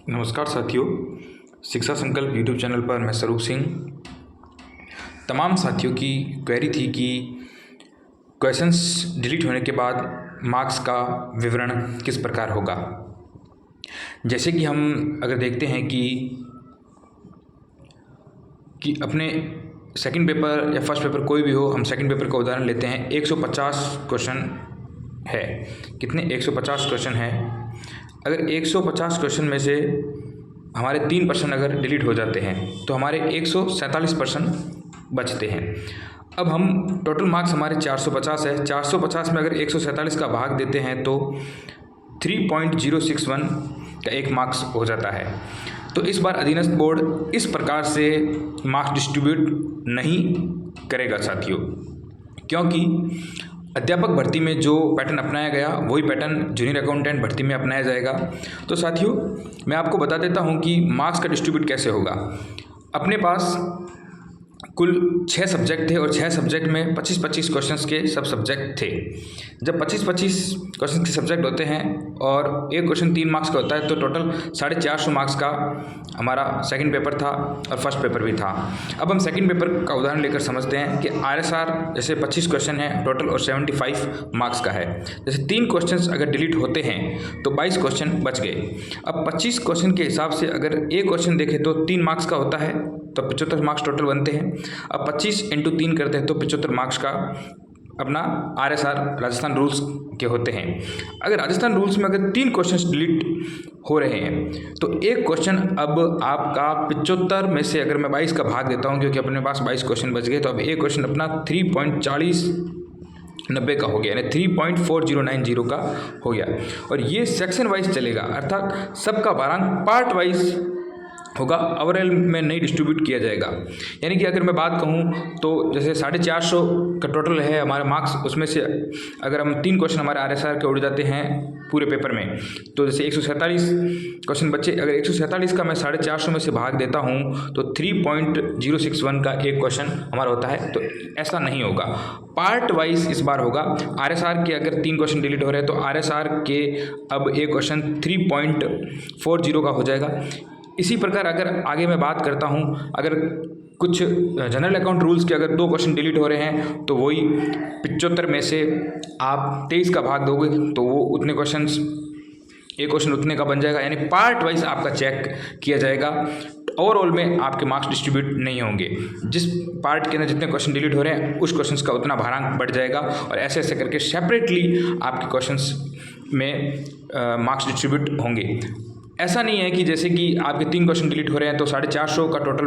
नमस्कार साथियों, शिक्षा संकल्प यूट्यूब चैनल पर मैं स्वरूप सिंह। तमाम साथियों की क्वेरी थी कि क्वेश्चंस डिलीट होने के बाद मार्क्स का विवरण किस प्रकार होगा। जैसे कि हम अगर देखते हैं कि अपने सेकंड पेपर या फर्स्ट पेपर कोई भी हो, हम सेकंड पेपर का उदाहरण लेते हैं। 150 क्वेश्चन है। कितने? 150 क्वेश्चन है। अगर 150 क्वेश्चन में से हमारे 3% अगर डिलीट हो जाते हैं तो हमारे 147% बचते हैं। अब हम टोटल मार्क्स हमारे 450 है। 450 में अगर 147 का भाग देते हैं तो 3.061 का एक मार्क्स हो जाता है। तो इस बार अधीनस्थ बोर्ड इस प्रकार से मार्क्स डिस्ट्रीब्यूट नहीं करेगा साथियों, क्योंकि अध्यापक भर्ती में जो पैटर्न अपनाया गया वही पैटर्न जूनियर अकाउंटेंट भर्ती में अपनाया जाएगा। तो साथियों, मैं आपको बता देता हूं कि मार्क्स का डिस्ट्रीब्यूट कैसे होगा। अपने पास कुल 6 सब्जेक्ट थे और 6 सब्जेक्ट में 25-25 क्वेश्चंस के सब सब्जेक्ट थे। जब 25-25 क्वेश्चन के सब्जेक्ट होते हैं और एक क्वेश्चन 3 मार्क्स का होता है तो टोटल 450 मार्क्स का हमारा सेकंड पेपर था और फर्स्ट पेपर भी था। अब हम सेकंड पेपर का उदाहरण लेकर समझते हैं कि RSR जैसे 25 क्वेश्चन है टोटल और 75 मार्क्स का है। जैसे 3 क्वेश्चन अगर डिलीट होते हैं तो 22 क्वेश्चन बच गए। अब 25 क्वेश्चन के हिसाब से अगर एक क्वेश्चन देखें तो 3 मार्क्स का होता है तो 75 मार्क्स टोटल बनते हैं। अब 25 × 3 करते हैं तो 75 मार्क्स का अपना RSR राजस्थान रूल्स के होते हैं। अगर राजस्थान रूल्स में अगर 3 क्वेश्चन डिलीट हो रहे हैं तो एक क्वेश्चन अब आपका 75 में से अगर मैं 22 का भाग देता हूं, क्योंकि अपने पास 22 क्वेश्चन बच गए, तो अब एक क्वेश्चन अपना 3.4090 का हो गया, यानी 3.4090 का हो गया। और ये सेक्शन वाइज चलेगा, अर्थात सबका भारांक पार्ट वाइज होगा, ओवरऑल में नहीं डिस्ट्रीब्यूट किया जाएगा। यानी कि अगर मैं बात कहूँ तो जैसे 450 का टोटल है हमारा मार्क्स, उसमें से अगर हम 3 क्वेश्चन हमारे RSR के उड़ जाते हैं पूरे पेपर में तो जैसे 147 क्वेश्चन बच्चे, अगर 147 का मैं 450 में से भाग देता हूँ तो 3.061 का एक क्वेश्चन हमारा होता है। तो ऐसा नहीं होगा, पार्ट वाइज इस बार होगा। RSR के अगर 3 क्वेश्चन डिलीट हो रहे हैं तो RSR के अब एक क्वेश्चन 3.40 का हो जाएगा। इसी प्रकार अगर आगे मैं बात करता हूं, अगर कुछ जनरल अकाउंट रूल्स के अगर 2 क्वेश्चन डिलीट हो रहे हैं तो वही 75 में से आप 23 का भाग दोगे तो वो उतने क्वेश्चंस, एक क्वेश्चन उतने का बन जाएगा। यानी पार्ट वाइज आपका चेक किया जाएगा, ओवरऑल में आपके मार्क्स डिस्ट्रीब्यूट नहीं होंगे। जिस पार्ट के अंदर जितने क्वेश्चन डिलीट हो रहे हैं उस क्वेश्चंस का उतना भारांक बढ़ जाएगा और ऐसे ऐसे करके सेपरेटली आपके क्वेश्चंस में मार्क्स डिस्ट्रीब्यूट होंगे। ऐसा नहीं है कि जैसे कि आपके 3 क्वेश्चन डिलीट हो रहे हैं तो 450 का टोटल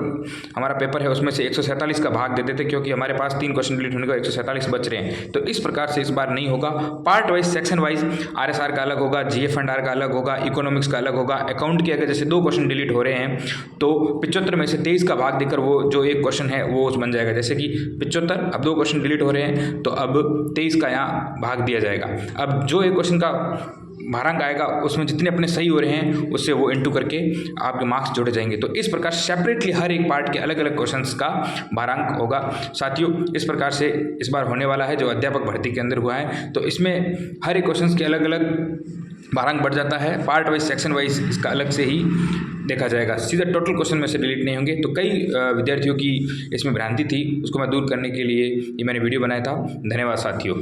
हमारा पेपर है, उसमें से 147 का भाग दे देते, क्योंकि हमारे पास 3 क्वेश्चन डिलीट होने का 147 बच रहे हैं। तो इस प्रकार से इस बार नहीं होगा। Part wise, section wise RSR का अलग होगा, GF एंड R का अलग होगा, इकोनॉमिक्स का अलग होगा। अकाउंट के अगर जैसे 2 क्वेश्चन डिलीट हो रहे हैं तो 75 में से 23 का भाग देकर वो जो एक क्वेश्चन है वो बन जाएगा। जैसे कि 75, अब 2 क्वेश्चन डिलीट हो रहे हैं तो अब 23 का यहाँ भाग दिया जाएगा। अब जो एक क्वेश्चन का भारांक आएगा उसमें जितने अपने सही हो रहे हैं उससे वो इंटू करके आपके मार्क्स जोड़े जाएंगे। तो इस प्रकार सेपरेटली हर एक पार्ट के अलग अलग क्वेश्चंस का भारांक होगा। साथियों, इस प्रकार से इस बार होने वाला है जो अध्यापक भर्ती के अंदर हुआ है। तो इसमें हर एक क्वेश्चंस के अलग अलग भारांक बढ़ जाता है, पार्ट वाइज, सेक्शन वाइज इसका अलग से ही देखा जाएगा। सीधा टोटल क्वेश्चन में से डिलीट नहीं होंगे। तो कई विद्यार्थियों की इसमें भ्रांति थी, उसको मैं दूर करने के लिए ये मैंने वीडियो बनाया था। धन्यवाद साथियों।